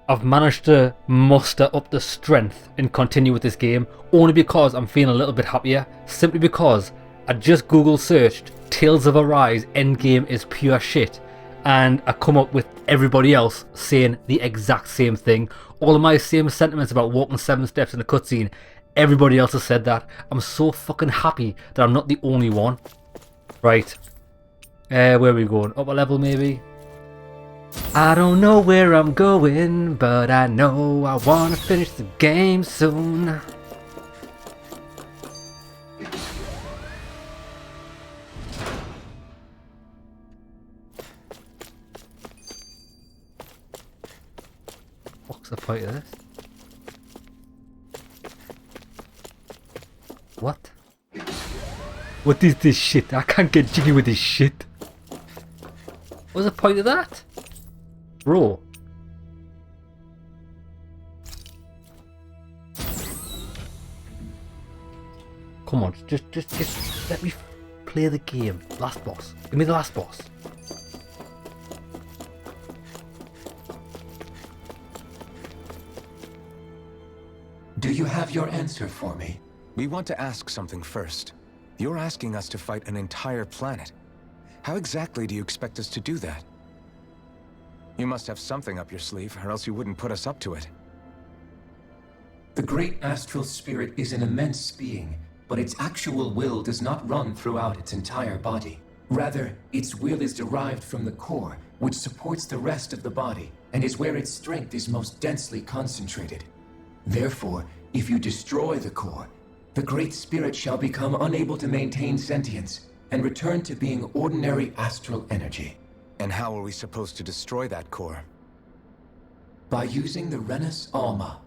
I've managed to muster up the strength and continue with this game only because I'm feeling a little bit happier. Simply because I just Google searched Tales of Arise endgame is pure shit, and I come up with everybody else saying the exact same thing. All of my same sentiments about walking 7 steps in a cutscene, everybody else has said that. I'm so fucking happy that I'm not the only one. Right. Where are we going? Upper level maybe? I don't know where I'm going, but I know I wanna finish the game soon. What's the point of this? What? What is this shit? I can't get jiggy with this shit. What's the point of that? Bro. Come on, just let me play the game. Last boss. Give me the last boss. Do you have your answer for me? We want to ask something first. You're asking us to fight an entire planet. How exactly do you expect us to do that? You must have something up your sleeve, or else you wouldn't put us up to it. The great astral spirit is an immense being, but its actual will does not run throughout its entire body. Rather, its will is derived from the core, which supports the rest of the body, and is where its strength is most densely concentrated. Therefore, if you destroy the core, the great spirit shall become unable to maintain sentience, and return to being ordinary astral energy. And how are we supposed to destroy that core? By using the Rena's Alma.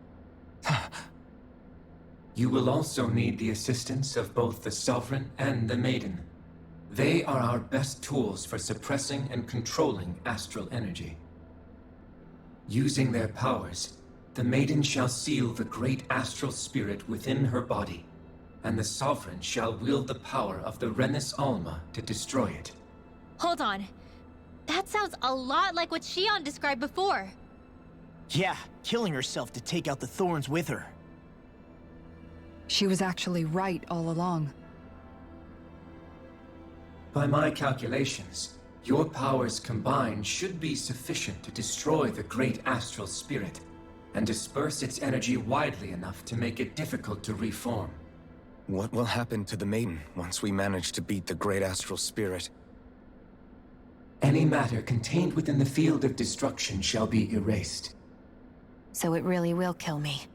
You will also need the assistance of both the Sovereign and the Maiden. They are our best tools for suppressing and controlling astral energy. Using their powers, the Maiden shall seal the great astral spirit within her body, and the Sovereign shall wield the power of the Rena's Alma to destroy it. Hold on. That sounds a lot like what Shion described before. Yeah, killing herself to take out the thorns with her. She was actually right all along. By my calculations, your powers combined should be sufficient to destroy the great astral spirit, and disperse its energy widely enough to make it difficult to reform. What will happen to the Maiden once we manage to beat the great astral spirit? Any matter contained within the field of destruction shall be erased. So it really will kill me.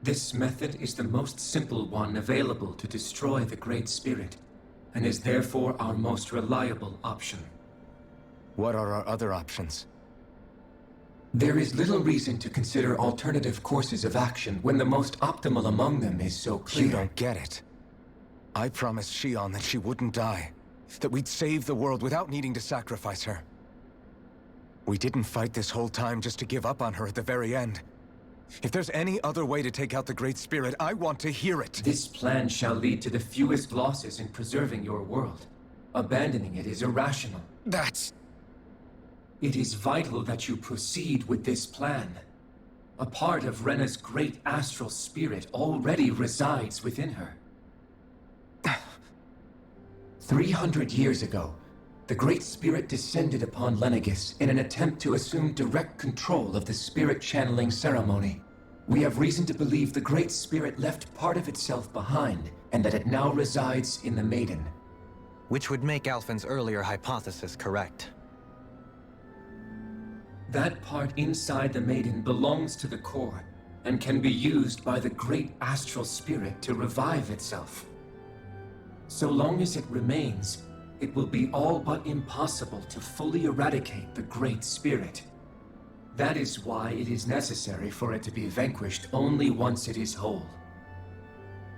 This method is the most simple one available to destroy the Great Spirit, and is therefore our most reliable option. What are our other options? There is little reason to consider alternative courses of action when the most optimal among them is so clear. You don't get it. I promised Shion that she wouldn't die. That we'd save the world without needing to sacrifice her. We didn't fight this whole time just to give up on her at the very end. If there's any other way to take out the Great Spirit, I want to hear it. This plan shall lead to the fewest losses in preserving your world. Abandoning it is irrational. That's... It is vital that you proceed with this plan. A part of Rena's great astral spirit already resides within her. 300 years ago, the Great Spirit descended upon Lenegis in an attempt to assume direct control of the spirit channeling ceremony. We have reason to believe the Great Spirit left part of itself behind, and that it now resides in the Maiden. Which would make Alphen's earlier hypothesis correct. That part inside the Maiden belongs to the core, and can be used by the great astral spirit to revive itself. So long as it remains, it will be all but impossible to fully eradicate the Great Spirit. That is why it is necessary for it to be vanquished only once it is whole.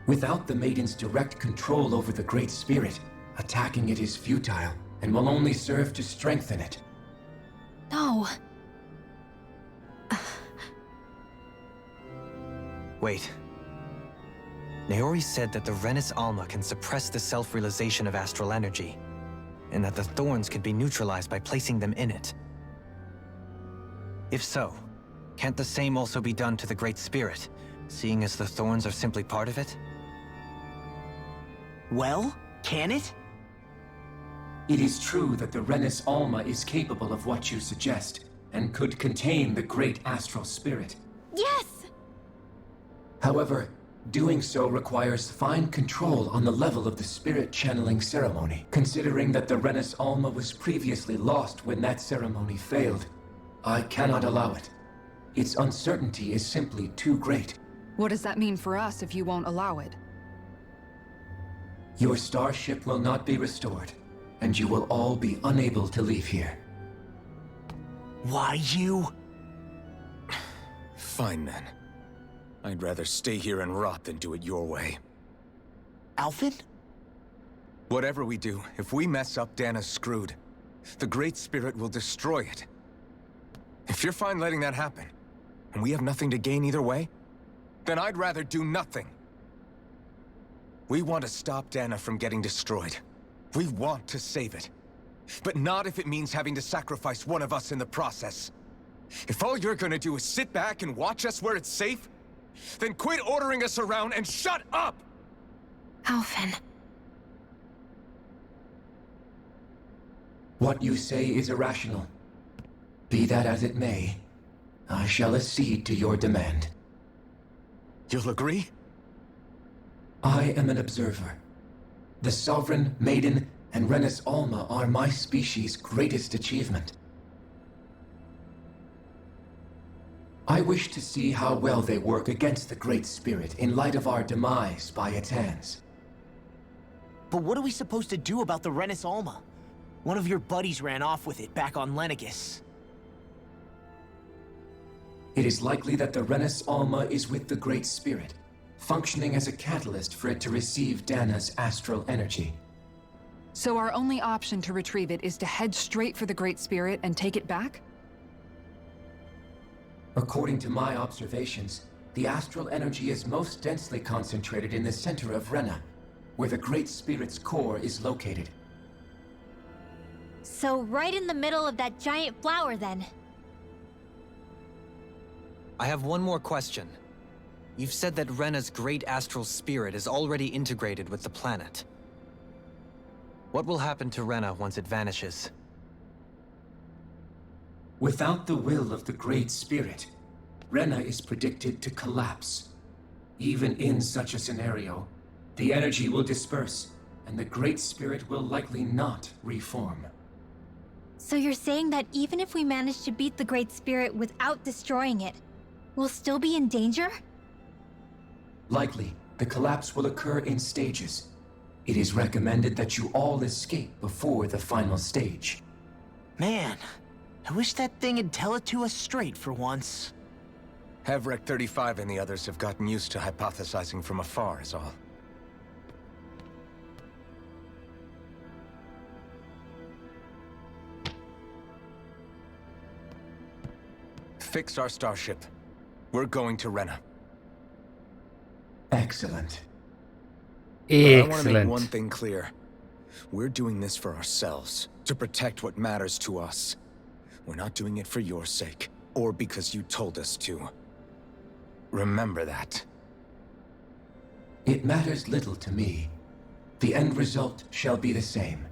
Without the Maiden's direct control over the Great Spirit, attacking it is futile, and will only serve to strengthen it. No. Wait. Naori said that the Rena's Alma can suppress the self-realization of astral energy, and that the thorns could be neutralized by placing them in it. If so, Can't the same also be done to the Great Spirit, seeing as the thorns are simply part of it? Well, can it? It is true that the Renis Alma is capable of what you suggest, and could contain the great astral spirit. Yes! However, doing so requires fine control on the level of the spirit channeling ceremony, considering that the Renis Alma was previously lost when that ceremony failed. I cannot allow it. Its uncertainty is simply too great. What does that mean for us if you won't allow it? Your starship will not be restored, and you will all be unable to leave here. Why you? Fine then. I'd rather stay here and rot than do it your way. Alphen? Whatever we do, if we mess up, Dana's screwed. The Great Spirit will destroy it. If you're fine letting that happen, and we have nothing to gain either way, then I'd rather do nothing. We want to stop Dana from getting destroyed. We want to save it. But not if it means having to sacrifice one of us in the process. If all you're gonna do is sit back and watch us where it's safe, then quit ordering us around and shut up! Alphen. What you say is irrational. Be that as it may, I shall accede to your demand. You'll agree? I am an observer. The Sovereign, Maiden, and Renis Alma are my species' greatest achievement. I wish to see how well they work against the Great Spirit in light of our demise by its hands. But what are we supposed to do about the Renis Alma? One of your buddies ran off with it back on Lenegis. It is likely that the Renis Alma is with the Great Spirit, functioning as a catalyst for it to receive Dana's astral energy. So our only option to retrieve it is to head straight for the Great Spirit and take it back? According to my observations, the astral energy is most densely concentrated in the center of Rena, where the Great Spirit's core is located. So right in the middle of that giant flower then. I have one more question. You've said that Rena's great astral spirit is already integrated with the planet. What will happen to Rena once it vanishes? Without the will of the Great Spirit, Rena is predicted to collapse. Even in such a scenario, the energy will disperse, and the Great Spirit will likely not reform. So you're saying that even if we manage to beat the Great Spirit without destroying it, we'll still be in danger? Likely, the collapse will occur in stages. It is recommended that you all escape before the final stage. Man, I wish that thing would tell it to us straight for once. Hevrek 35 and the others have gotten used to hypothesizing from afar is all. Fix our starship. We're going to Rena. Excellent. But I want to make Excellent. one thing clear. We're doing this for ourselves, to protect what matters to us. We're not doing it for your sake, or because you told us to. Remember that. It matters little to me. The end result shall be the same.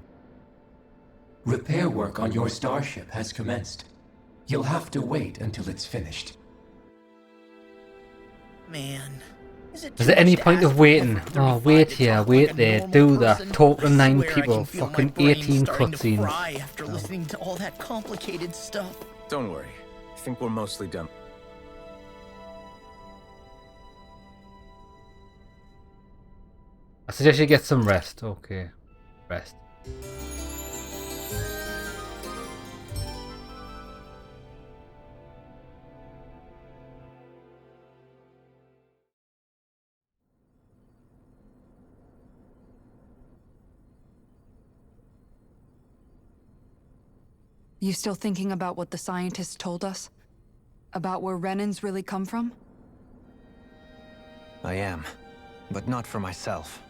Repair work on your starship has commenced. You'll have to wait until it's finished. Man. Is there any point of waiting? Oh, wait here, wait there, do that, talk to 9 people, fucking 18 cutscenes. After listening to all that complicated stuff. Don't worry. I think we're mostly done. I suggest you get some rest. Okay, rest. You still thinking about what the scientists told us? About where Renans really come from? I am, but not for myself.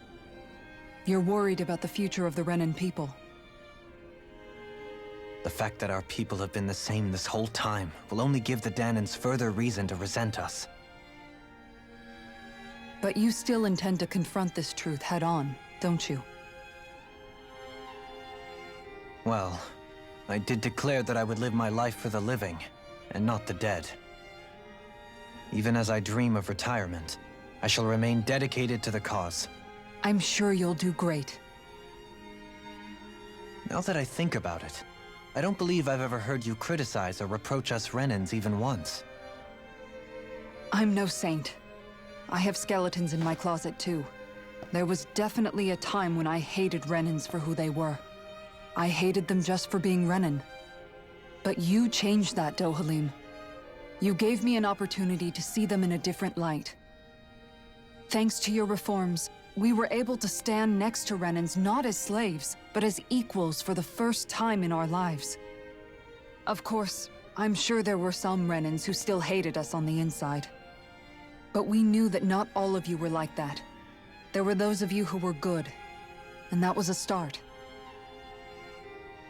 You're worried about the future of the Renan people. The fact that our people have been the same this whole time will only give the Danans further reason to resent us. But you still intend to confront this truth head-on, don't you? Well, I did declare that I would live my life for the living, and not the dead. Even as I dream of retirement, I shall remain dedicated to the cause. I'm sure you'll do great. Now that I think about it, I don't believe I've ever heard you criticize or reproach us Renans even once. I'm no saint. I have skeletons in my closet too. There was definitely a time when I hated Renans for who they were. I hated them just for being Renan. But you changed that, Dohalim. You gave me an opportunity to see them in a different light. Thanks to your reforms, we were able to stand next to Renans not as slaves, but as equals for the first time in our lives. Of course, I'm sure there were some Renans who still hated us on the inside. But we knew that not all of you were like that. There were those of you who were good, and that was a start.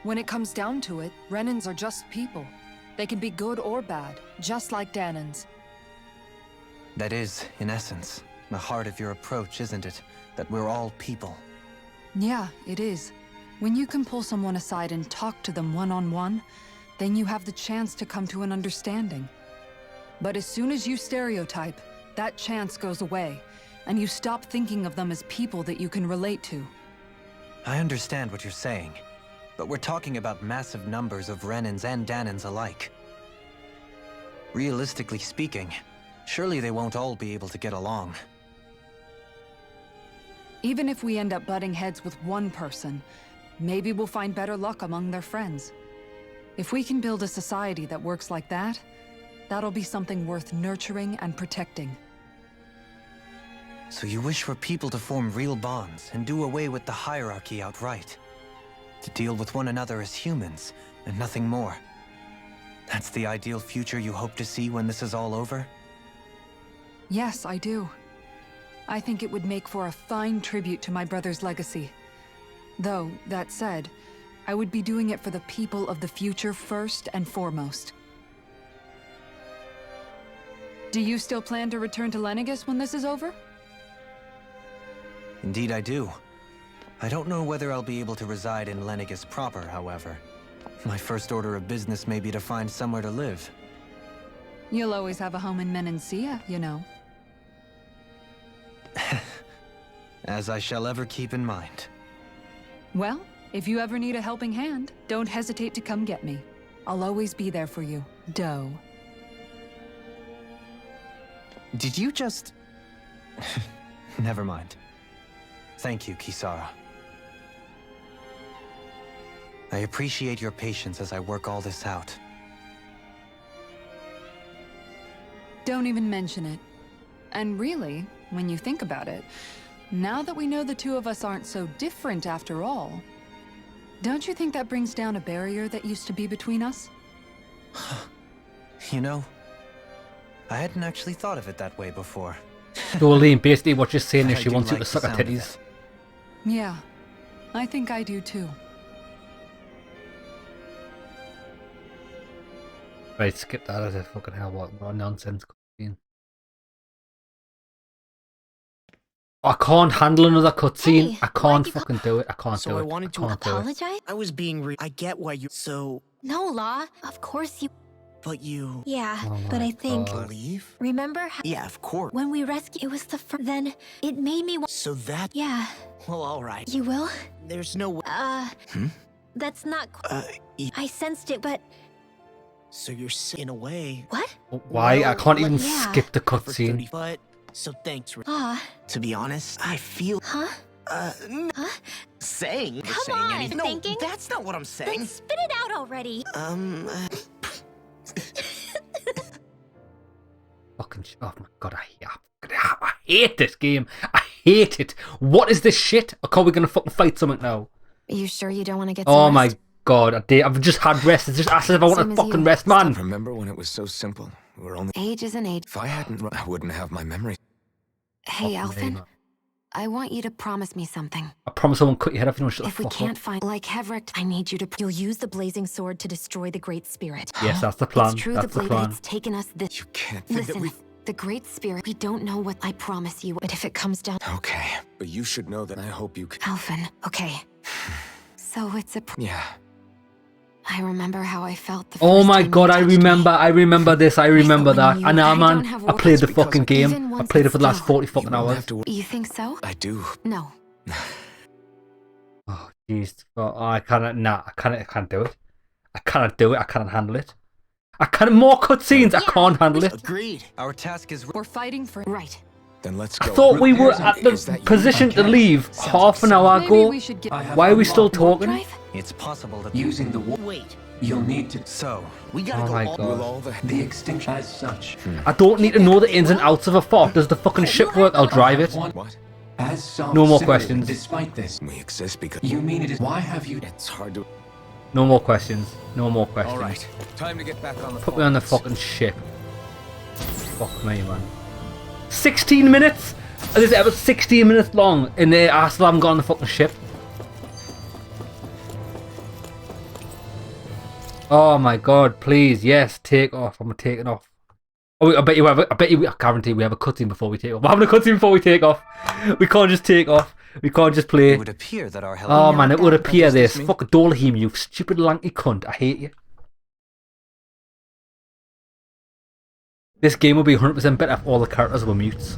When it comes down to it, Renans are just people. They can be good or bad, just like Danans. That is, in essence, the heart of your approach, isn't it? That we're all people. Yeah, it is. When you can pull someone aside and talk to them one-on-one, then you have the chance to come to an understanding. But as soon as you stereotype, that chance goes away, and you stop thinking of them as people that you can relate to. I understand what you're saying, but we're talking about massive numbers of Renans and Danans alike. Realistically speaking, surely they won't all be able to get along. Even if we end up butting heads with one person, maybe we'll find better luck among their friends. If we can build a society that works like that, that'll be something worth nurturing and protecting. So you wish for people to form real bonds and do away with the hierarchy outright? To deal with one another as humans, and nothing more? That's the ideal future you hope to see when this is all over? Yes, I do. I think it would make for a fine tribute to my brother's legacy. Though, that said, I would be doing it for the people of the future first and foremost. Do you still plan to return to Lenegis when this is over? Indeed I do. I don't know whether I'll be able to reside in Lenegis proper, however. My first order of business may be to find somewhere to live. You'll always have a home in Menancia, you know. As I shall ever keep in mind. Well, if you ever need a helping hand, don't hesitate to come get me. I'll always be there for you, Doe. Did you just... Never mind. Thank you, Kisara. I appreciate your patience as I work all this out. Don't even mention it. And really, when you think about it, now that we know the two of us aren't so different after all, don't you think that brings down a barrier that used to be between us? You know, I hadn't actually thought of it that way before. Dorleen, basically what she's saying is I she do wants you like to suck the her sound of titties. it. Yeah, I think I do too. Right, skip that as a fucking hell. What nonsense. I can't handle another cutscene. Hey, I can't why'd you fucking do it. I can't So do I it. wanted to can't do it. Apologize? I was being I get why you... So... No, Law. Of course you... But you... Yeah, Oh but my I think... God. Believe? Remember how... Yeah, of course. When we rescued... It was the first... Then, it made me... So that... Yeah, Well, alright. you will? There's no... That's not... I sensed it, but... So you're in a way... What? Why? I can't even yeah. skip the For cutscene. 30, but... So thanks, Ah, To be honest, I feel... huh? Saying... Come saying on, anything. thinking. No, that's not what I'm Then saying. spit it out already. Fucking oh my god, I hate this game. I hate it. What is this shit? Or are we gonna fucking fight something now? You sure you don't want to get Oh some my rest? god, I've just had rest. It's just as if I want Same to as fucking you. rest, man. Remember when it was so simple? We were only... Age is an age. If I hadn't... I wouldn't have my memory. Hey, Fucking Alphen. man. I want you to promise me something. I promise I won't cut your head off if you don't shut the If we fuck can't up. find, like Hevrick, I need you to. You'll use the blazing sword to destroy the Great Spirit. Yes, that's the plan. It's true That's the the blade plan. it's taken us this. You can't think that Listen, we... the Great Spirit. We don't know what. I promise you, but if it comes down, Okay, but you should know that I hope you can... Alphen. Okay. So it's a. Yeah. I remember how I felt the Oh first my time god, you I touched remember, me. I remember this, I remember when that. you- And now, I man, don't have I played the words fucking game. Even I once played it it's for the last still- 40 fucking You won't hours. have to... You think so? I do. No. Oh, jeez. Oh, I can't, nah, I can't do it. I cannot do it, I can't handle it. I can't, more cutscenes, I can't handle it. Agreed. Our task is... We're fighting for. Right. Then let's I go. thought we were Repairs at and- the is that you? position to Okay. leave Sounds half an hour Maybe ago. we should get. I have Why are we still unlocked talking? Drive? It's possible that... Using the warp. Wait. You'll need to. So, We gotta Oh go my all. God. Will all the... The extinction as such. I don't need to know the ins and outs of a fort. Does the fucking ship work? I'll drive it. What? As some No more similar, questions. Despite this, We exist because... you mean it is. Why have you? It's hard to... No more questions. No more questions. Alright, time to get back on the Put me on the phones. fucking ship. Fuck me, man. 16 minutes? This episode 16 minutes long, and I still haven't got on the fucking ship. Oh my god, please, yes, take off. I'm taking off. Oh, I guarantee we have a cutscene before we take off. We're having a cutscene before we take off. We can't just take off. We can't just play. it would appear that our Oh helicopter... man, it would appear does this this. mean? Fuck Dolheim, you stupid lanky cunt. I hate you. This game would be 100% better if all the characters were mutes.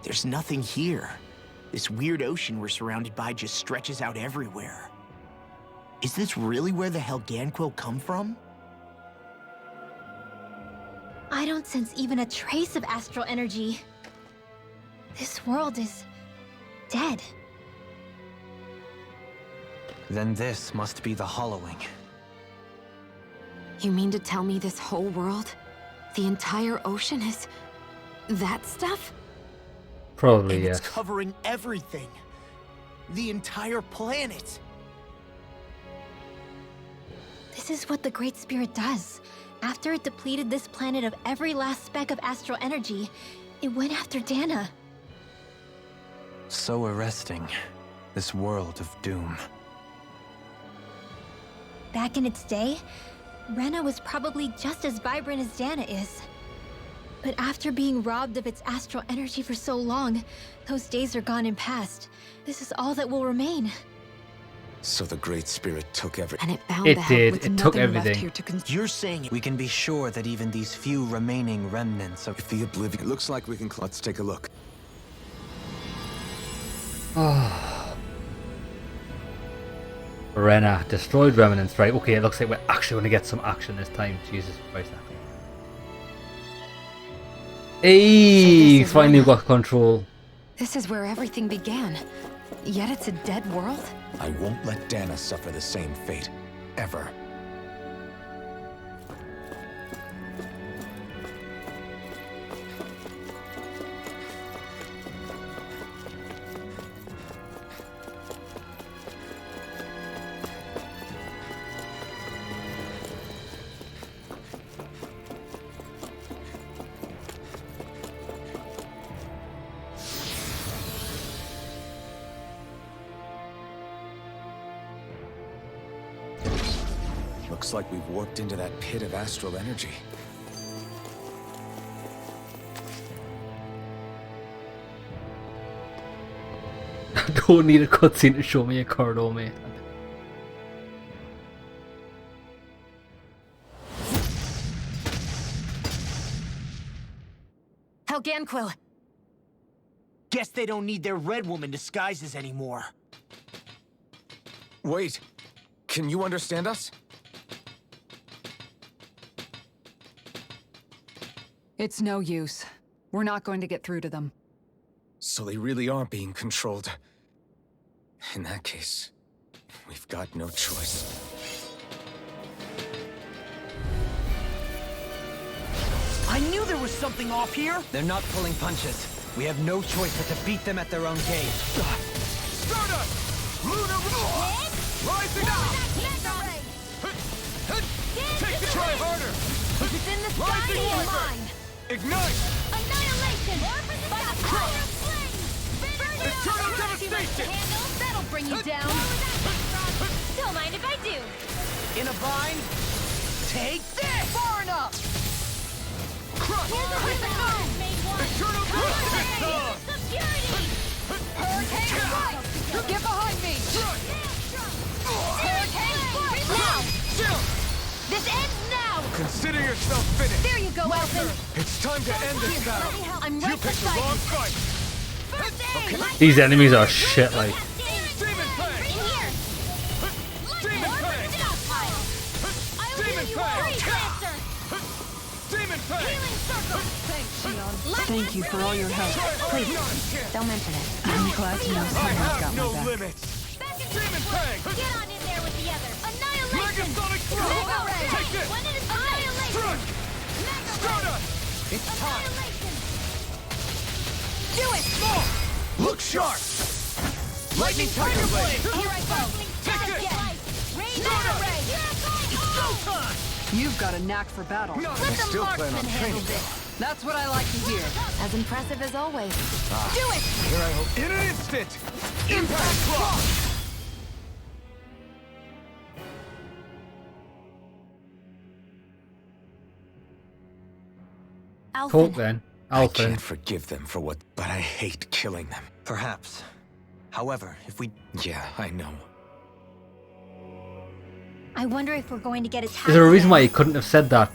There's nothing here. This weird ocean we're surrounded by just stretches out everywhere. Is this really where the Helganquil come from? I don't sense even a trace of astral energy. This world is dead. Then this must be the hollowing. You mean to tell me this whole world, the entire ocean is that stuff? Probably, And yes. it's covering everything. The entire planet. This is what the Great Spirit does. After it depleted this planet of every last speck of astral energy, it went after Dana. So arresting. This world of doom. Back in its day, Rena was probably just as vibrant as Dana is. But after being robbed of its astral energy for so long, those days are gone and past. This is all that will remain. So the Great Spirit took every... And it bound It the did. With It took nothing left everything. here to You're saying We can be sure that even these few remaining remnants of... If the Oblivion... It looks like we can... Let's take a look. Rena, destroyed remnants, right? Okay, it looks like we're actually going to get some action this time. Jesus Christ. Hey, this is finally Rena. got control. This is where everything began. Yet it's a dead world? I won't let Dana suffer the same fate. Ever. Looks like we've warped into that pit of astral energy. I don't need a cutscene to show me a corridor, mate. Helganquil, Guess they don't need their Red Woman disguises anymore. Wait, can you understand us? It's no use. We're not going to get through to them. So they really are being controlled. In that case, we've got no choice. I knew there was something off here! They're not pulling punches. We have no choice but to beat them at their own game. Stardust! Lunar Roar! Rising up! Take the try harder! If it's in the sky, it's mine! Ignite! Annihilation! By the power of flames! Eternal devastation! That'll bring you down! Don't mind if I do! In a bind? Take this! Far enough! Crush! Eternal devastation! Hurricane strike! Get behind me! Hurricane strike! Now! This ends now! Consider yourself finished! There you go, Elfin! It's time to end this battle! I'm You right picked the beside wrong you! fight! These enemies are shit, like. Demon Fang! Demon Fang! Demon Fang! Demon Fang! Thank you for all your help. Please, Don't mention it. I'm glad to know I someone's got have no my back. limits! Demon Fang! Get on in there with the others! Annihilation! Megasonic Throw! Take this! When it is annihilation! Stardust! It's time! Do it! Look sharp! Lightning Tiger Blade! Here I go! Take it! Rain Stardust! array! It's showtime! You've got a knack for battle. I still plan on training. That's what I like to hear. As impressive as always. Do it! Here I hope. In an instant! Impact Block! Talk then, I Alpha. can't forgive them for what, but I hate killing them. Perhaps. However, if we... Yeah, I know. I wonder if we're going to get attacked. Is there a reason why you couldn't have said that?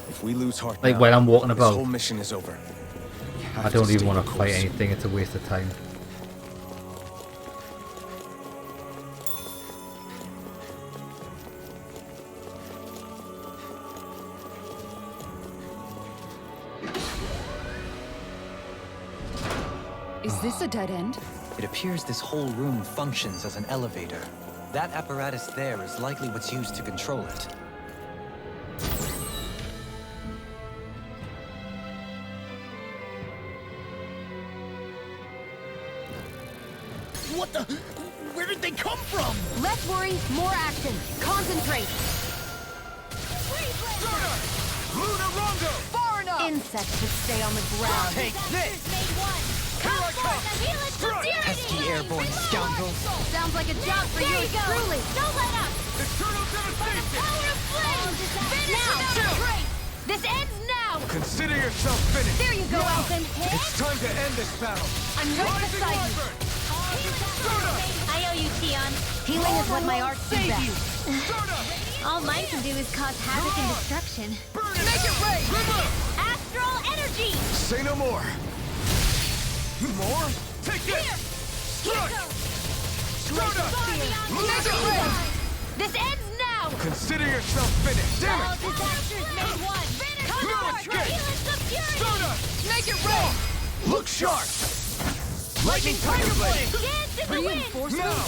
If we lose heart Like now, while I'm walking this about? whole mission is over. We have I don't to even stay want the to fight course. anything, it's a waste of time. Is this a dead end? It appears this whole room functions as an elevator. That apparatus there is likely what's used to control it. What the? Where did they come from? Less worry, more action. Concentrate. Lunar Rondo! Far enough. Insects should stay on the ground. Take this! Pesky airborne scoundrels! Sounds like a job for you, truly. Don't let up. Eternal devastation! Now, this ends now. Consider yourself finished! There you go, Elfin. It's time to end this battle! I'm right Rising beside you. Wyvern! Stardust! I owe you, Tion. Healing is what my art do best. Stardust! All mine can do is cause havoc and destruction. Burn it! Make it rain! River! Astral energy. Say no more! More? Take this! Strike! Stardust! Make it rain! This ends now. Consider yourself finished! Damn All it! disasters made one. No escape! Stardust! Make it rain! Look sharp! Lightning Tiger Blade! Dance in the wind. Now!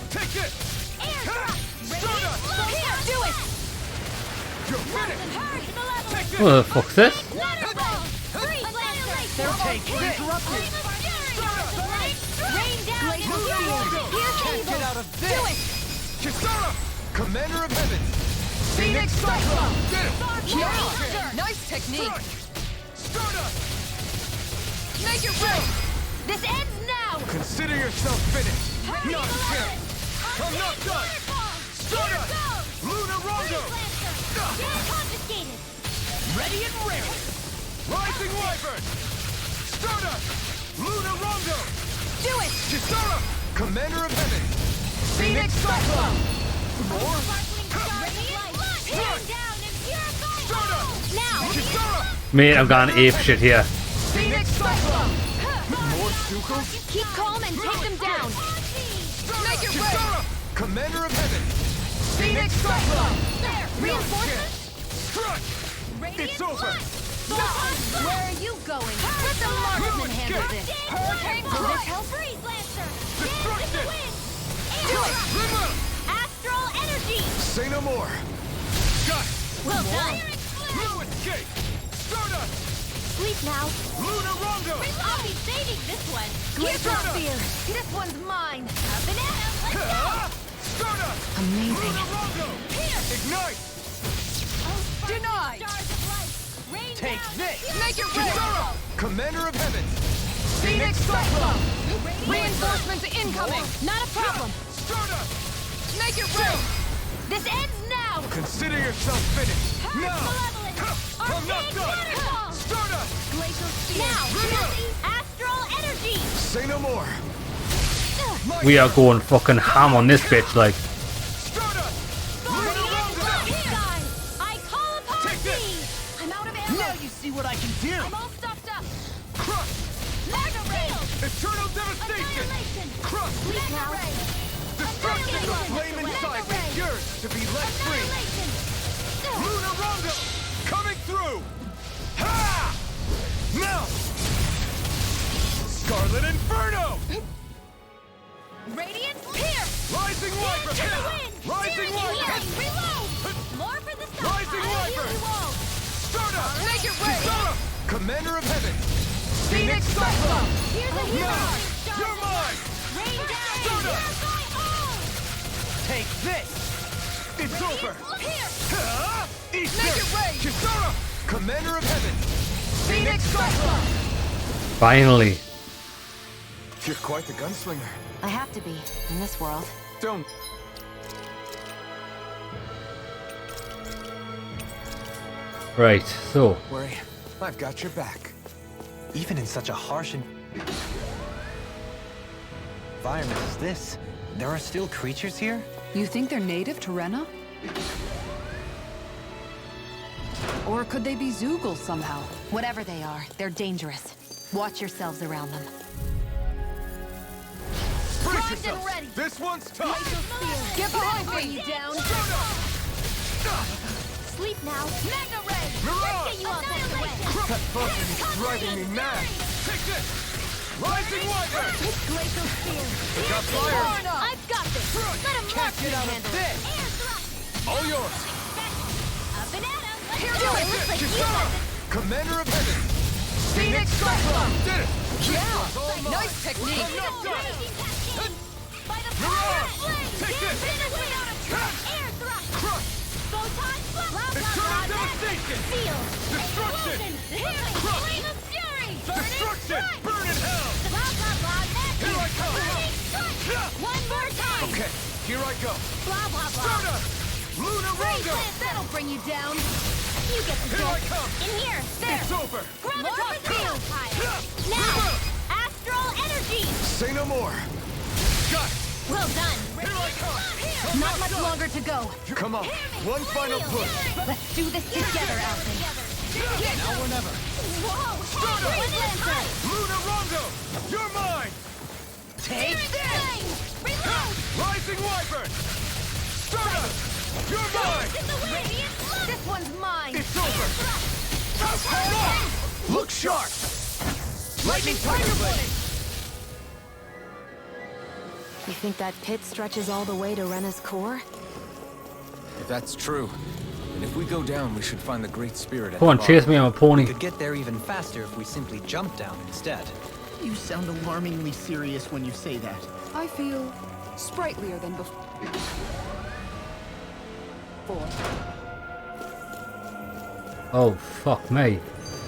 Take this! Stardust! Here, do it. You're finished! Take this! What the fuck's this? Take this! Rain down and Can't get out of this! Do it. Kisara! Commander of Heavens! Phoenix Cyclone. Get it! Yeah. Nice technique. Stardust! Make it rain. This ends now. Consider yourself finished! Not a chance! I'm not done! Stardust! Lunar Rondo! Confiscated. Ready and ready! Rising Wyvern! Stardust! Lunar Rondo! Do it. Kisara! Commander of Heaven! Phoenix Cyclone! More? Stardust. Now. Kisara! Mate, I'm going ape shit here. Phoenix Cyclone! More Stukos? Phoenix Cyclone! There! Reinforcements? Strike! It's over! Where are you going? Let the marksman handle this. Hurricane Crush! Freeze Lancer! Destruction! Do it! Astral Energy! Say no more! Got it! Well done! No escape! Stardust! Sleep now. Lunar Rondo! I'll be saving this one. Glacial Spear! This one's mine. Up and at 'em. Let's go! Stardust! Amazing. Lunar Rondo! Ignite! Denied! Stars of light! Rain Take down. this! Make it rain! Kisara! Commander of Heavens! Phoenix Cyclone! Rain Reinforcements incoming! Not a problem. Stardust! Make it rain! This ends now. Consider yourself finished! Now! Malevolent. I'm not Arcane done! Cannonball. Stardust! Glacial Spear. Now. Astral Energy. Say no more! We are going fucking ham on this bitch, like. Stardust! Lunar Rondo! I call upon Take this. thee. I'm out of ammo. Now you see what I can do! I'm all stuffed up. Crush! Mega Rail. Eternal devastation! Annihilation. Crush! Mega Ray. Destruction! The flame inside me yearns to be let free! Annihilation. Lunar Rondo! Coming through! Ha! Now! Scarlet Inferno! Radiant Spear. Rising Wiper! To the wind. Rising Wiper! Reload. More for the stuff. Rising Wiper. Stardust! Make it rain! Kisara! Commander of Heaven! Phoenix Cyclone! Here's a hero. Now! You're mine! Rain down. Stardust. Here's my own. Take this! It's over! Here. Ha! Eat Make this! it rain! Kisara! Commander of Heaven! Phoenix Cyclone! Finally. You're quite the gunslinger. I have to be, in this world. Don't... Right, so. worry. I've got your back. Even in such a harsh environment as this, there are still creatures here? You think they're native to Rena? Or could they be Zoogle somehow? Whatever they are, they're dangerous. Watch yourselves around them. Brace and yourself! ready. This one's tough! Get behind Bring me! you down. Stardust! Sleep now. Mega Ray. Mirage. Let's get you all sent away. That buzzing is driving me mad! Take this! Rising Wiper! Glacial Spear. It got fire! I've got this. Let him Can't get out of handle this. it. Air thrust. All yours! Up and at him. Let's Here, do it. Looks like you Kisara! have it. Commander of Heaven! Phoenix Cyclone! Did it! Yeah! All mine. Nice technique! I'm not done! Raging cascade. By the Mirage. power of flame. Take this. Finish without a trace. Air thrust. Crush! Photon flux. Blah, blah, Eternal blah. devastation. Seal. Destruction. Explosion. Healing. Crush. Flame of fury. Destruction! Burning strike. Burn in hell! Blah, blah, blah. Magic. Here I come. Burning strike. One more time. Okay, here I go. Blah, blah, blah. Stardust! Lunar Rondo! That'll bring you down. You get the Here I joke. come. In here. There. It's over! Graviton field. Now. Astral Energy. Say no more! Got it! Well done. Here I come! Not much longer to go. Come on, one final push! Let's do this together, Alvin. Now or never! Whoa! Stardust! Lunar Rondo! You're mine! Take this! Reload! Rising Wyvern! Stardust! You're mine! This one's mine. It's over! Look sharp! Lightning Tiger Blade! You think that pit stretches all the way to Rena's core? If that's true, then if we go down, we should find the Great Spirit at Come on, the chase bottom. me on a pony. We could get there even faster if we simply jump down instead. You sound alarmingly serious when you say that. I feel sprightlier than before. Oh, fuck me.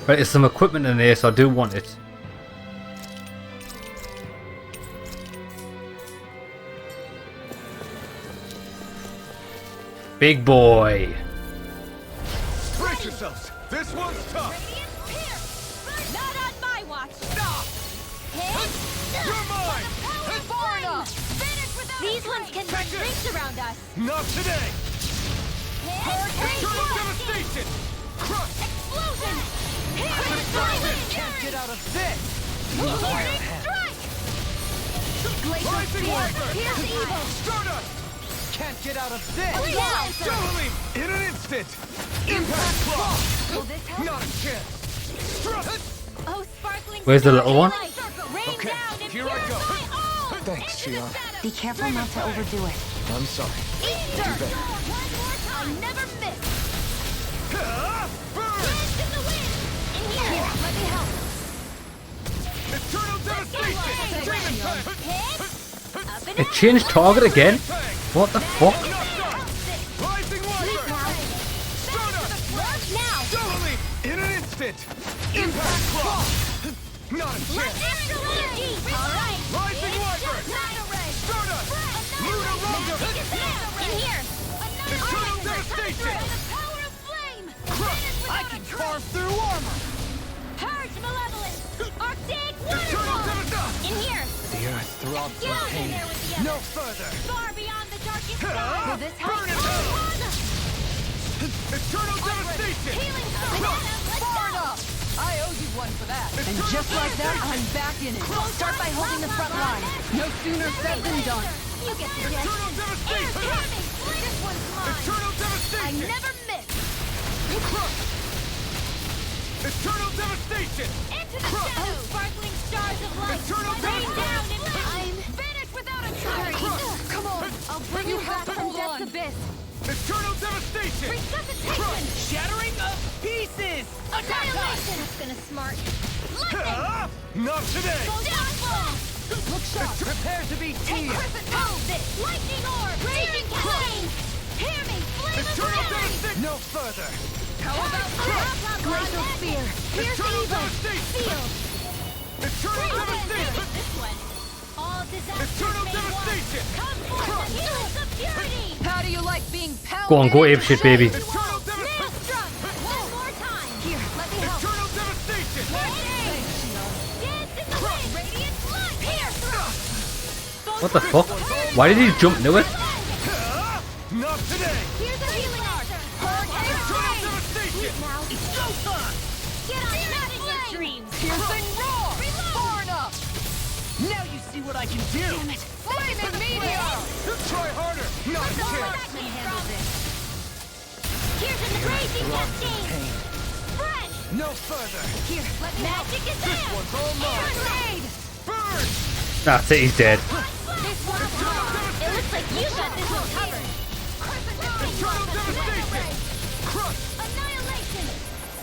Right, there's some equipment in there, so I do want it. Big boy. Brace yourselves! This one's tough! Not on my watch. Stop! You're mine! These ones can run rings around us. Not today! Eternal devastation! Crush! Explosion! Can't get out of this! Warning strike! Glacial Rising Spear! Wyvern! Here's evil! Stardust! can't get out of this! Totally! In an instant! Impact Claw! Not a chance! Oh, sparkling Where's the star little one? light. Rain Okay, down and here I go. purify all. Thanks, Into the Shion. shadows. Be careful not to overdo it. I'm sorry. Eat dirt. One more time. I never miss. Burn! Dance in the wind. In here. Let me help. Eternal devastation! Demon Fang! Hit. Up and It out. changed target again? What the fuck? Rising Wyvern! Now. Totally! In an instant! Impact Claw! Not a chance! Extra energy. All right. Rising Wyvern! Stardust! Luna Rondo! In here. Eternal devastation! The power of flame. I can carve through armor! Purge malevolence. Arctic Eternal waterfall. devastation! In here. The earth throbs Get with out in pain. there with the others. No further! Far beyond the darkest sky. Will this help? Burn in hell! Eternal devastation! Healing spell. Let's go. I owe you one for that. And Eternal just like that, I'm back in it. Start by holding the front line. No sooner said than done. You get the gist. Eternal Air devastation! coming. This one's mine. Eternal I devastation! never miss. Crush! Eternal devastation! Into the shadows. Sparkling stars of light. Eternal Rain devastation! down and I'm finished without a trace. Come on. I'll bring you back from death's abyss. Eternal devastation! Resuscitation. Shattering of pieces! Annihilation. That's gonna smart. Lightning. Not today! Downfall. Look sharp. Prepare to be teased! Move this. Lightning orb. Raging flame. Hear me. Flame of Eternal fury. devastation! No further! How about glacial spear? Pierce Eternal evil. devastation! Seal. Eternal devastation! This one. All disasters Eternal made one. devastation! Come forth the healers of purity. How do you like being pounded? Go on, go ape shit, baby. Eternal devastation! Maelstrom. One more time. Here, let me help. Eternal devastation! Dance in the wind. Radiant light. Pierce. What the fuck? Why did he jump into it? Not today! Here's a healing answer. Eternal devastation! Now. It's go time! Get on that in your dreams. Piercing roar! Far enough! Now you see what I can do! Flaming meteor! Try harder! Not a chance! Can handle this. Here's an raging cascade. Pain. Spread. No further! Here, let me magic is there. one's all mine. Grenade. Burn! That's it, he's dead. This one's hard. It looks like you got this one covered. Eternal devastation! Crush! Annihilation.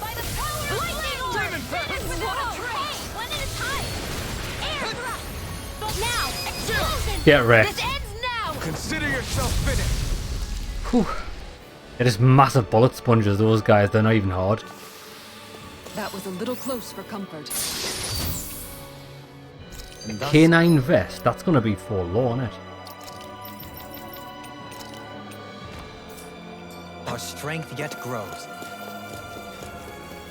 By the power of lightning orb. Demon Fang. What a trace. One at a time. Air thrust. Now, explosion. Get wrecked. This ends now. Consider yourself finished! Whew. They're just massive bullet sponges, those guys. They're not even hard. That was a little close for comfort. And thus, Canine vest. That's gonna be forlorn, isn't it? our strength yet grows.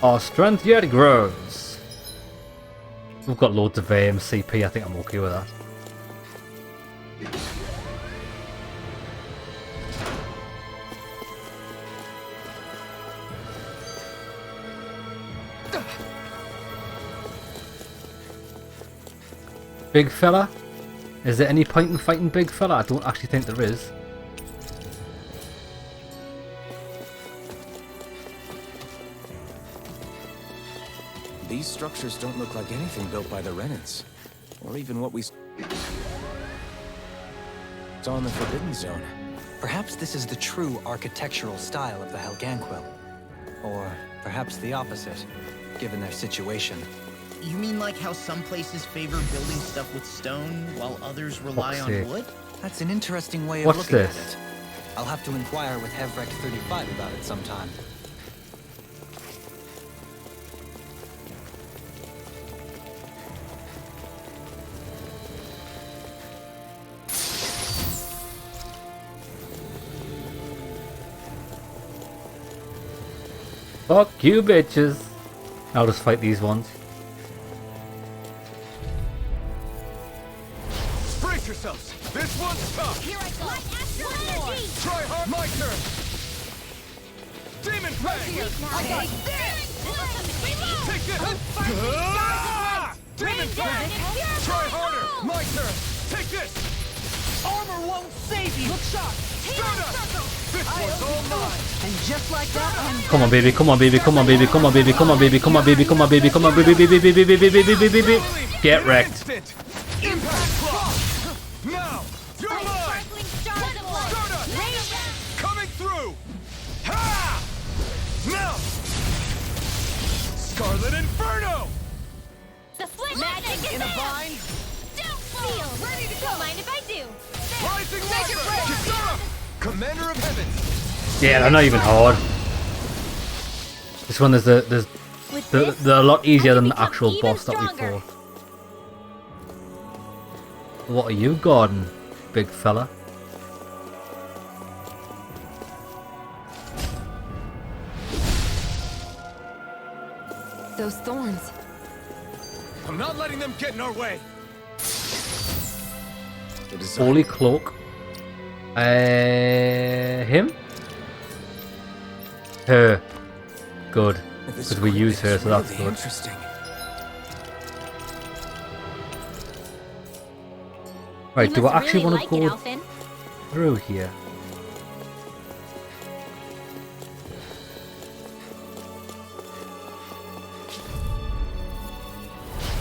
Our strength yet grows. We've got loads of CP. I think I'm okay with that. Big fella? Is there any point in fighting big fella? I don't actually think there is. These structures don't look like anything built by the Renans. Or even what we saw in the Forbidden Zone. Perhaps this is the true architectural style of the Helganquil. Or perhaps the opposite, given their situation. You mean like how some places favor building stuff with stone, while others rely Fuck's on sake. wood? That's an interesting way of What's looking this? at it. I'll have to inquire with Hevrek 35 about it sometime. Fuck you, bitches. I'll just fight these ones. Brace yourselves! This one's tough! Here I go. Astral energy. Try hard! My turn! Demon Fang! I got this. Take this! Ah! Demon Fang! Try harder! My turn! Take this! Armor won't save you! Look sharp! This one's all mine! And just like that, I'm... Come on, baby. Come on, baby. Come on, baby. Come on, baby. Come on, baby. Come on, baby. Come on, baby. Come on, baby. Baby, baby, baby, baby, baby, baby, baby. Get wrecked. Impact block! Now! You're mine! Coming through! Ha! Now! Scarlet Inferno! The flip Magic in a bind! Don't feel. Ready to go. Don't mind if I do. Rising Wyvern! Kisara! Commander of Heavens! Yeah, they're not even hard. This one is they're a lot easier than the actual boss that we fought. What are you, Gordon, big fella? Those thorns. I'm not letting them get in our way! Holy cloak. Him? Her. Good. Because we use her, so that's good. Interesting. Right, do I actually want to go through here?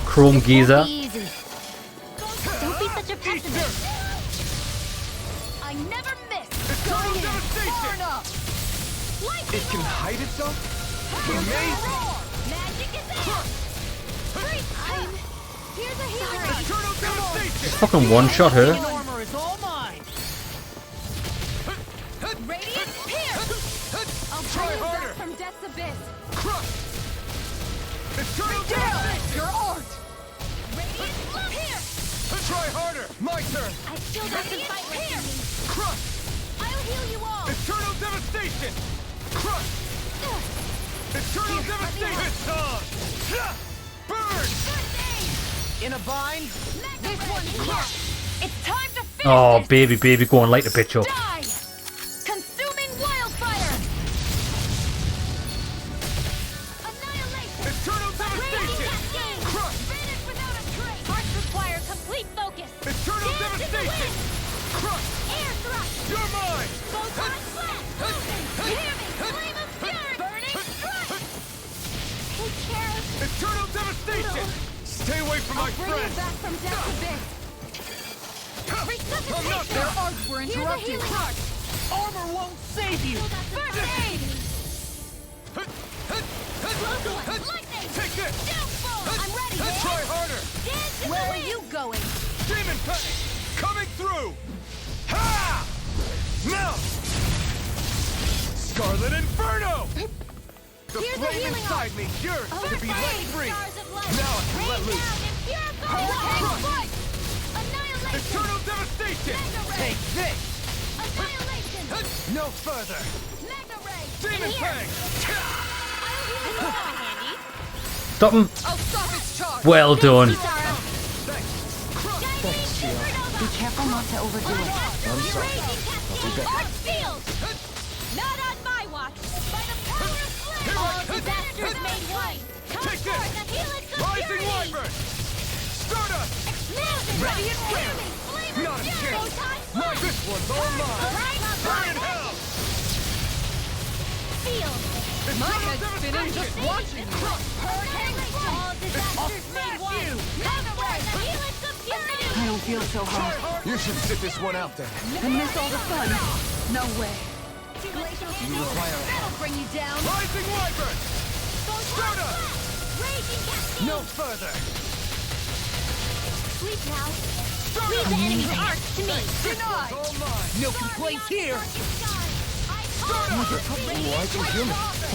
Chrome Geezer. Easy. Don't be such a pessimist. I never miss. Eternal devastation! It can hide itself? Amazing! Magic is out. Freeze time. Here's a healer. Eternal devastation! Just fucking one-shot her. Armor is all mine! Radiant pierce. I'll Try bring you harder. back from death's abyss. Crush! Eternal devastation! Your art! Radiant pierce. Try harder! My turn! I still got to fight with you. Crush! I'll heal you all. Eternal devastation! Crush! Eternal devastation! It's on! Burn! In a bind? This one's here. It's time to finish Oh, this. baby, baby, go on, light the bitch up. Die! Consuming wildfire! Annihilation! Eternal Raging devastation! cascade! Crush! Vanish without a trace! Hearts require complete focus! Eternal Dance in the devastation! wind! Crush! Air thrust! You're mine! Photon blast! Hear me! Flame of fury! Burning strike! Take care of... Eternal devastation! Stay away from my Bring you friend! back from death's abyss! I'm not Resuscitation! there! Arts were Here's a interrupted! healing! Armor won't save you! First aid! Lightning! Take this! Downfall! I'm ready, man! Try harder! Dance in Where the are wind! you going? Demon Panic! Coming through! Ha! Now! Scarlet Inferno! The Here's a flame healing inside me yearns to First be let aid! free! Stars of light! Now I can Rain let loose! down and purify! Hurricane strike! Annihilation! Eternal devastation! Mega ray! Take this! Annihilation! No further! Mega ray! Demon In here! Fang! I'll heal you all, Handy! Stop him. I'll stop its charge! Well done. Sarah! Be careful not to overdo it. I'm sorry. Arc field! Not on my watch! By the power of flame! All disasters made white! Come Take this! forth and heal its Rising purity! Wyvern! Stardust! Explosion! Ready and Flame ready! Flame Not of a fury! chance! Photon My, blast! this one's all mine! Burn in hell! Field! My head's spinning just watching you! Hurricane strike! All disasters made white! Come forth and heal its purity! I don't feel so hot. You should sit this one out then. And miss all the fun. No way. That'll bring you down! Rising Wyvern! Stardust! Raging cascade! No further! Sleep now! Leave the enemy's arcs to me! Denied! All mine! No complaints here! To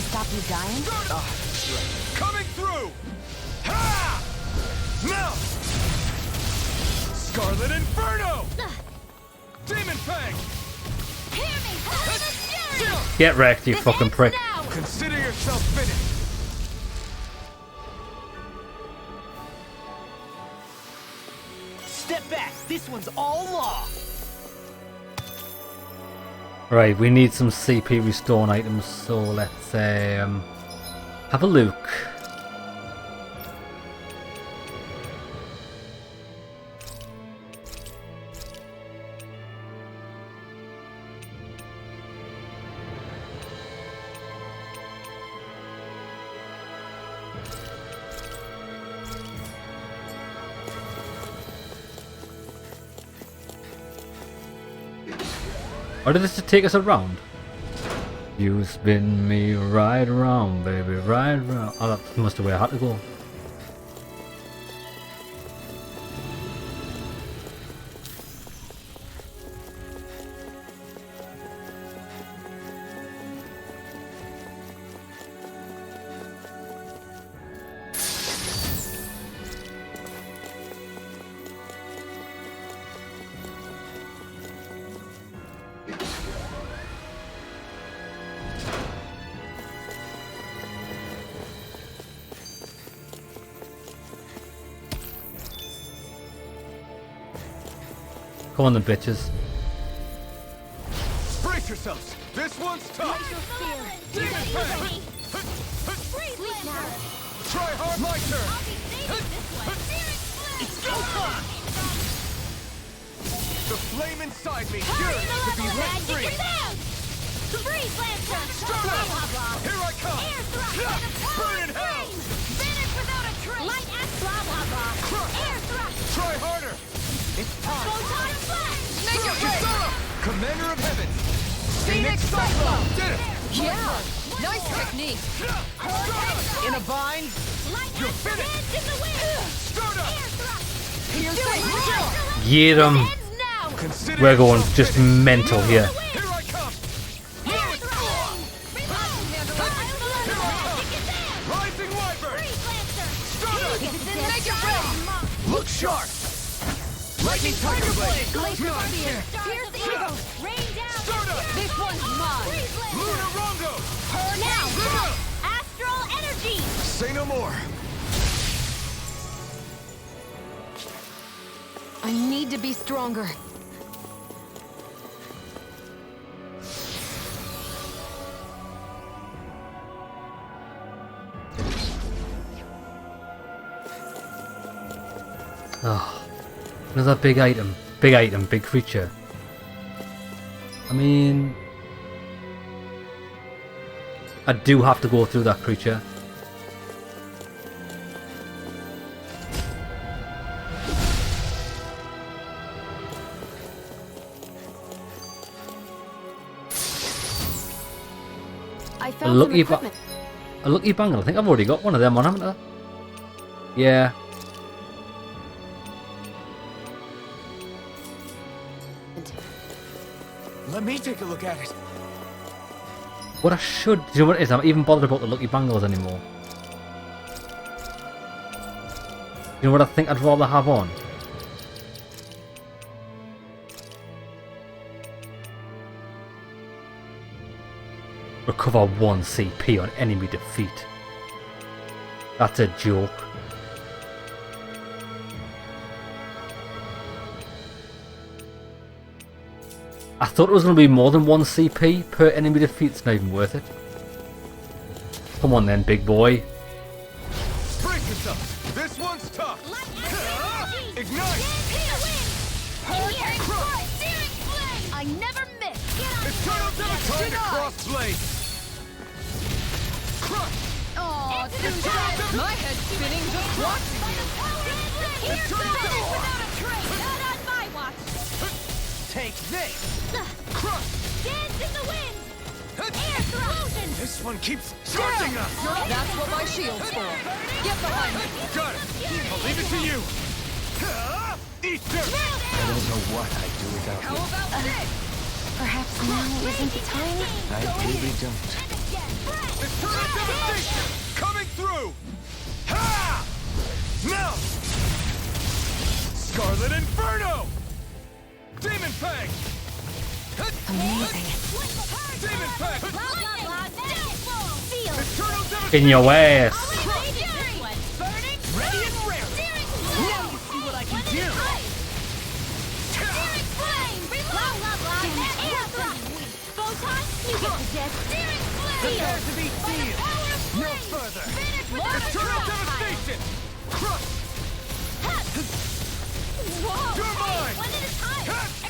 stop you dying? Coming through! Ha! Now! Scarlet Inferno! Demon Fang! Hear me! Flame of fury! Get wrecked, you fucking prick. Now! Consider yourself finished! Step back! This one's all law! Right, we need some CP restore items, so let's have a look. Or did this just take us around? You spin me right around, baby, right around. Oh, that must have where I had to go. Come on then, bitches. Brace yourselves! This one's tough! Try hard, my turn! It's go time! The flame inside me yearns to be let free! Freeze Lancer! Start up! Here I come! Air thrust! Burn in hell! Finish without a trace! Light axe! Blah blah blah! Crush! Air thrust! Try harder! It's time! Photon flash! Make it rain! Commander of Heaven! Phoenix Cyclone! Did it! Yeah! Nice technique! In a bind! You're finished! Hands in the wind! Start up! Air thrust! Here's the Get 'em! Heads now! Consider We're going yourself just finished. mental here. Here I come! Air thrust! Rising Wyvern! Freeze Lancer! Start up! Make it rain! Look sharp! Lightning Tiger Blade! Glacier Spear! Pierce the eagle! Rain down! Start up! This one's mine! Freeze Lancer! Lunar Rondo! Now! Astral energy! Say no more! I need to be stronger. Oh, another big item. Big item, big creature. I mean, I do have to go through that creature. I A found some lucky, equipment. a lucky bangle. I think I've already got one of them on, haven't I? Yeah. Let me take a look at it. What I should... Do you know what it is? I'm not even bothered about the lucky bangles anymore. You know what I think I'd rather have on? Recover 1 CP on enemy defeat. That's a joke. I thought it was going to be more than 1 CP per enemy defeat. It's not even worth it. Come on then, big boy. Brace yourself! This one's tough! Ignite! I never miss! Get on Eternal Devastation! Time to cross blade! Crush! Aw, too Eternal bad! Devastation! My head's spinning just watching you! Here's the Eternal finish Devastation! without a trace! Not on my watch! Take this! Crush! Dance in the wind! Air explosion! This one keeps charging us! That's what my shield's for! Get behind me! Got it! I'll leave it to you! Eat dirt! I don't know what I'd do without How about this? Perhaps now isn't the time? I really don't. Eternal Devastation! Coming through! Ha! Now! Scarlet Inferno! Demon Fang! Amazing. Demon Fang! Eternal Devastation! In your ass. Ready and rare! Now you see what I can do! Prepare to be sealed! No further! Eternal Devastation! Crush! You're mine!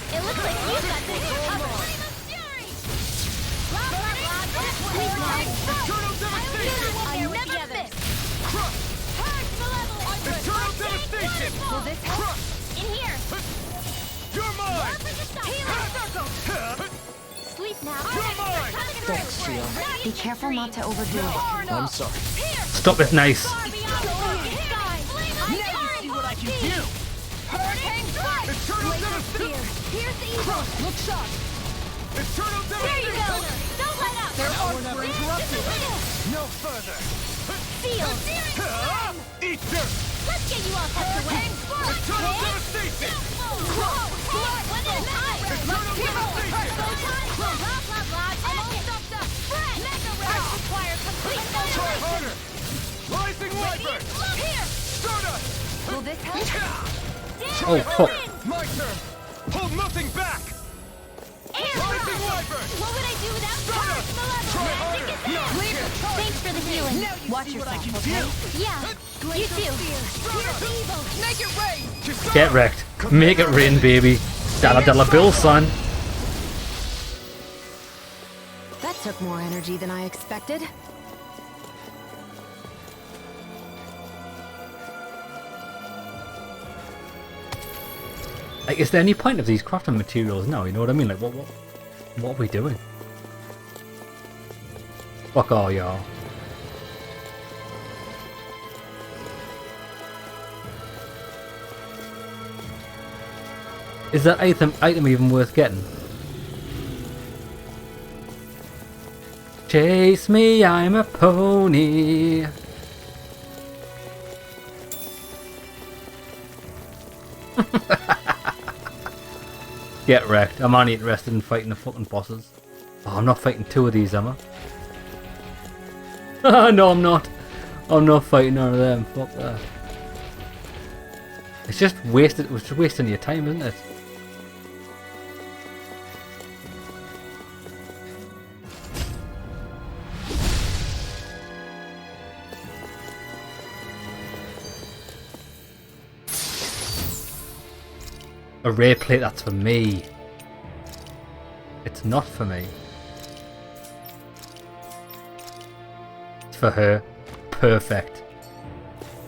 It looks like you got this covered. Eternal Devastation! I never miss. Crush! Eternal Devastation! Will this help? Crush! In here. You're mine! Healing circle. Thanks, Shield. Be careful not to overdo it. I'm sorry. Stop it, nice. Now you see what I can do. Eternal devastation! Here's the evil. Look sharp! Eternal There you go. devastation! Don't let up. There are for interrupting! No further! Seal. Eat dirt! Let's get you all tucked away. Eternal devastation! One at a time. Eternal devastation! Blah, blah, blah. I'm all stuffed up. Mega round. Require complete Try annihilation. harder! Rising Wyvern! Here. Stardust! Will this help? Oh, fuck. My turn! Hold nothing back! Air Rising drop. Wyvern! What would I do without Stardust! Charge Malevolent? Try Magic harder! is there. Leave the charge! Thanks for the healing. Watch yourself, okay? Yeah, you too. Here's the evil. Make it rain! Get wrecked. Make it rain, baby. Dollar bill, son. That took more energy than I expected. Like, is there any point of these crafting materials now? You know what I mean? Like, what are we doing? Fuck all y'all. Is that item even worth getting? Chase me, I'm a pony. Get wrecked. I'm only interested in fighting the fucking bosses. Oh, I'm not fighting two of these, am I? No, I'm not. I'm not fighting none of them. Fuck that. It's just wasted. It's just wasting your time, isn't it? A ray plate, that's for me. It's not for me. It's for her. Perfect.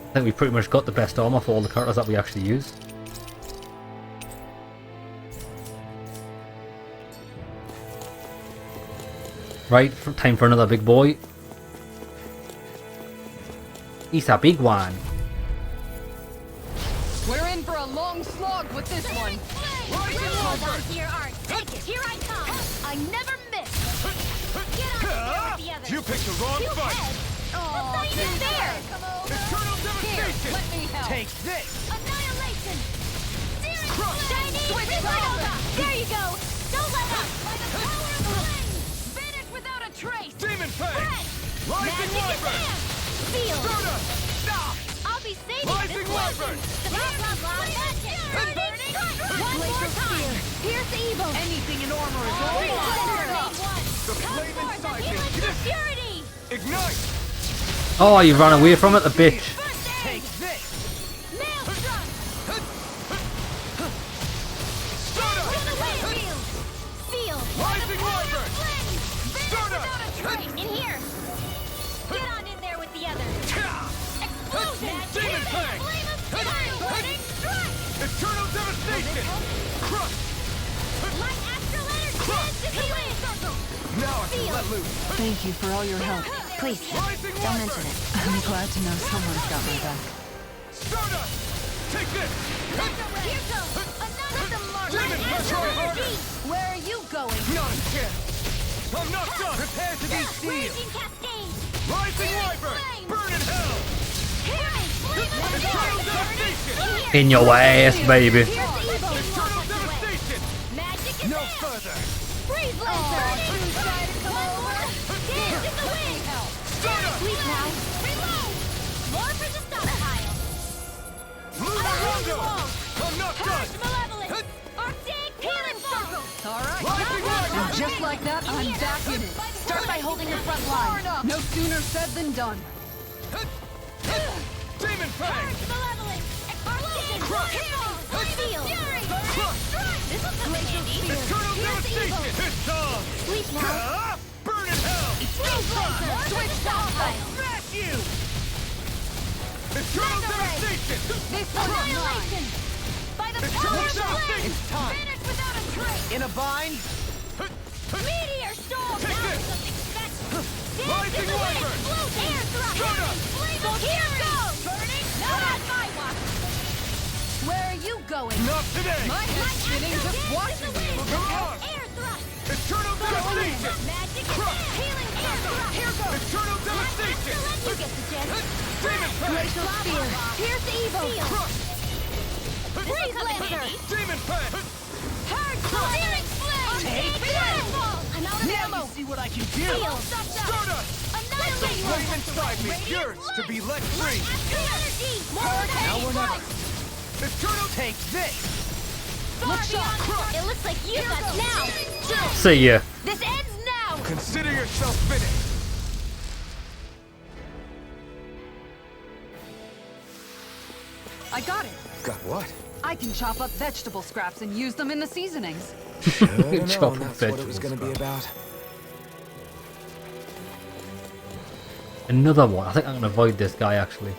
I think we pretty much got the best armor for all the characters that we actually use. Right, time for another big boy. He's a big one. We're in for a long slog with this one. Hold on to your art. Take it. Here I come. I never miss. Get on there with the others. You picked the wrong Two fight! heads. That's not even fair. Eternal devastation! Let me help. Take this! Annihilation. Crush! Chinese Switch Supernova. sides. There you go. Don't let up. By the power of the flames. Vanish without a trace. Demon Fang! Friend. Rising Magic Wyvern! advance. Seal. Stardust! Stop! I'll be saving Rising this Wyvern! lesson. Blah, blah, blah. Burning strike. One more time. Here's the evil. Anything in armor is All all right, mine. The Come flame forth inside and you! heal its purity. Ignite! Oh, you ran away from it, the bitch. First aid. Take this! Maelstrom. Stardust! To the wayfield. Seal. Rising Wyvern! Flames. Vanish Stardust! without a trace. In here. Get on in there with the others. Explosion. Demon Fang! Flame of fury. Burning strike. Eternal devastation! Crush! Light astral energy. Heads to the wind. Now I can let loose! Thank you for all your help. Please, Rising don't mention Wyvern! it. I'm glad to know someone's got my back. Stardust! Take this! Here goes. Another mark. Demon Light Fang! astral Try harder! energy. Where are you going? Not a chance! I'm not done! Prepare to be sealed! Raging cascade. Rising Wyvern! Burn in hell! Eternal devastation! In your ass, baby. Eternal devastation! Magic No advance. further! Freeze laser. One more. Dance in the wind. Stardust! Sleep now. Reload. More for the stockpile. Lunarondo! I'm not Purge done! malevolence. Arctic healing circle. All right. Rising Wyvern! And just like that, I'm back in it. Start by holding the front line. No sooner said than done. Demon Fang! Purge malevolence. Explosion. Crush. Seal. Fury. Crush. Strike. This will come in handy. Eternal Here's the evil. devastation! It's on! Sleep now. Burn in hell! Freeze laser. Switch stockpile. Smash you! Eternal devastation! This one's mine. Annihilation. By the power of the Eternal flame. devastation! It's time! Finish without a trace. In a bind? Meteor storm! Take Now this. something special! Rising This is Wyvern. it! Explode air thrust! Shut up. Flame here goes! Burning! Not on my watch! Where are you going? Not today! My head's spinning just watching you. Come on! Air thrust! Eternal devastation! Magic is healing air thrust! Here goes! Eternal devastation! Let you get the chance! Demon Fang! Glacial spear! Here's the Evo! Crush! Freeze Lancer! Demon Fang! Hard Searing Flame! Take this! I'm out of ammo! See what I can do. Steel! Stardust! Annihilate! Flame inside me! Yours to be let free! Astral energy! More Now or never. Eternal Take this. Far beyond. It looks like you got now! See ya. This ends now! Consider yourself finished! I got it. Got what? I can chop up vegetable scraps and use them in the seasonings. I don't know, Chop and up that's what it was vegetables, gonna be about. Another one. I think I'm gonna avoid this guy actually.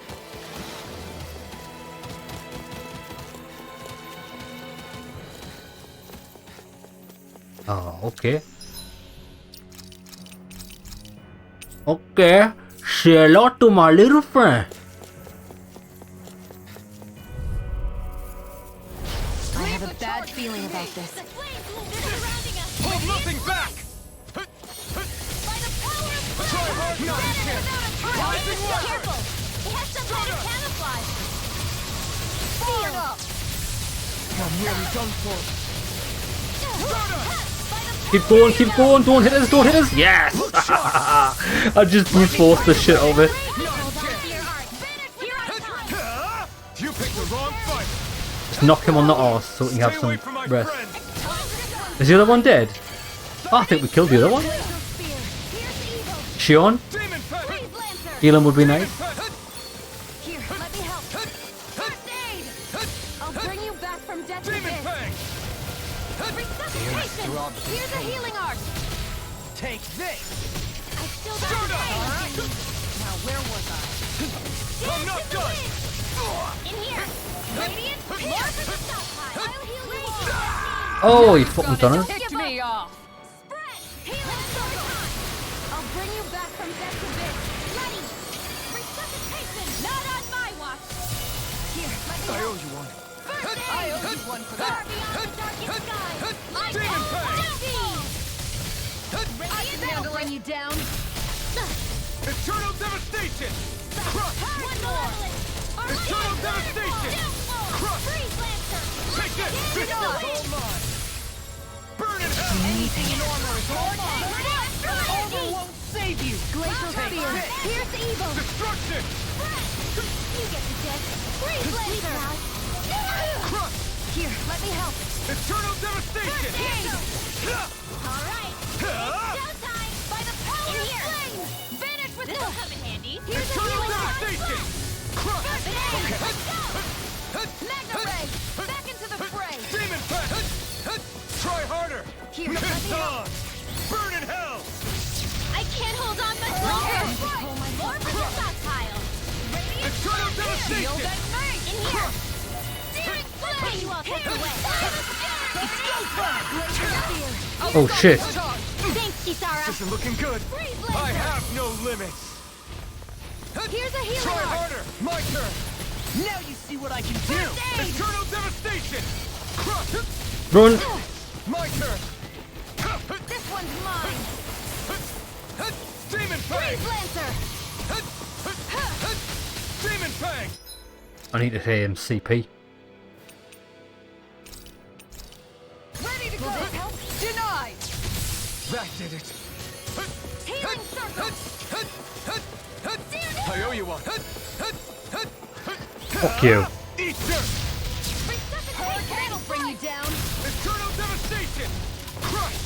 Oh, okay. Okay. Say hello to my little friend. I have a bad feeling about this. The flames will be surrounding us! Hold nothing back! By the power of flames! Try hard not to chance! Rising Wyvern! Careful! It has some kind of camouflage! Fire up! I'm nearly done for. Keep going, don't hit us, don't hit us! Yes! I just brute forced the shit out of it. You picked the wrong fight! Just knock him on the arse so we can have Stay away some from my rest. friend! Is the other one dead? Oh, I think we killed the other one. Shion? Demon Fang! Healing would be nice. Here, let me help. First aid! I'll bring you back from death to Demon this. Fang! Resuscitation! Here's a healing arc. Take this. I still got it. Now where was I? I'm not done! In here. Radiant, more for the stockpile. I'll heal you all. Oh, he fucking done it. Ticked me off. Spread. Healing circle. I'll bring you back from death to this. Ready. Resuscitation. Not on my watch. Here, let me I help. owe you one. First I aid. owe you one for Far that. beyond the darkest sky. I Demon call Fang. Downfall. I can handle bring you down. Eternal devastation! Crush! One more. Eternal devastation! Crush! Freeze Lancer. Take this! This is all mine! Burn in hell! Anything in armor is all mine. Armor won't save you. Glacial Spear. Here's the Evo. Destruction! You get the jet. Freeze Lancer. Crush! Here, let me help. Eternal devastation! All right. Showtime. By the power of flame. Vanish with this will come in handy. Here's a Eternal healing arc. devastation! Crush! Let's go. Magna Ray. Back into the fray. Demon Fang! Try harder! Here, let me It's help. on! Burn in hell! I can't hold on much longer. More for the stockpile. Radiant Eternal devastation! in here. Searing flame. You all take the way. Let's go back. Oh shit. Thanks, Kisara. This isn't looking good! Freeze I Lancer. have no limits! Here's a healing Try arc. harder! My turn! Now you see what I can do. Eternal devastation! Crush! Run. My turn! This one's mine. Demon Fang! Freeze Lancer. Demon Fang! I need to hear him CP. Ready to go. Denied. That did it! Healing circle. I owe you one! Fuck you. Eat dirt! That'll bring you down. Eternal devastation! Crush!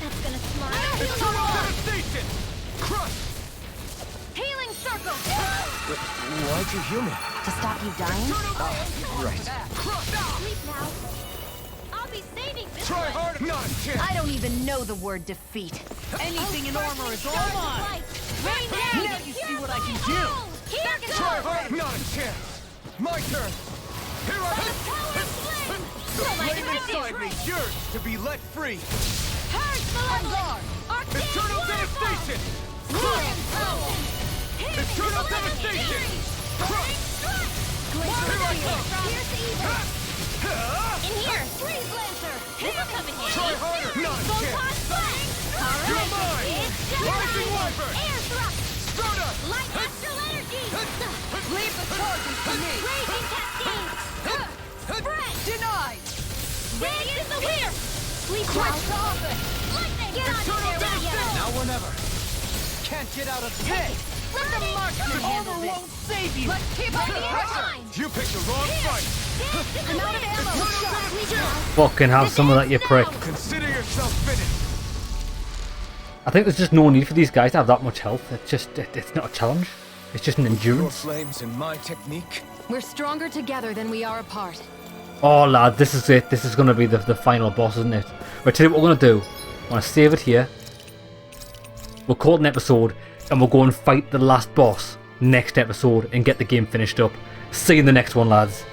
That's gonna smile. Eternal devastation! Crush! Healing circle. Why'd you heal me? To stop you dying? Right. Sleep now. I'll be saving this Try one. harder! Not a chance! I don't even know the word defeat. Anything in armor is all mine. Rain Now down. you see what I can do. Here Try goes. harder! Not a chance! My turn! Here I By the am! power of flame. The So my flame directive. inside me, yours to be let free! Purge malevolence! Arcane Eternal devastation! Searing power! Eternal devastation! Burning strike! Glacier Pierce evil! In here! Freeze Lancer! This will come in handy! Try harder! Not a Photon chance! Flash! You're Alright! mine! It's Rising showtime! Wyvern! Air Thrust! Stardust! Light Astral Energy! Leave the charges to me! Raging Cascade! Spread! Denied! Radiant is the weir! Sleep Crush well! off it! Lightning! Get on Eternal there, devastation! Now or never. Can't get out of this. Let the marksman handle Armor this! won't save you! Let's keep up the pressure! You picked the wrong fight! I'm out of ammo! Sleep well! Fucking have some of that, you prick. Consider yourself finished! I think there's just no need for these guys to have that much health. It's just, it's not a challenge. It's just an Your endurance. flames and my technique. We're stronger together than we are apart. Oh lad, this is it. This is going to be the final boss, isn't it? Right, tell you what we're going to do. I'm going to save it here. We'll call it an episode, and we'll go and fight the last boss next episode and get the game finished up. See you in the next one, lads.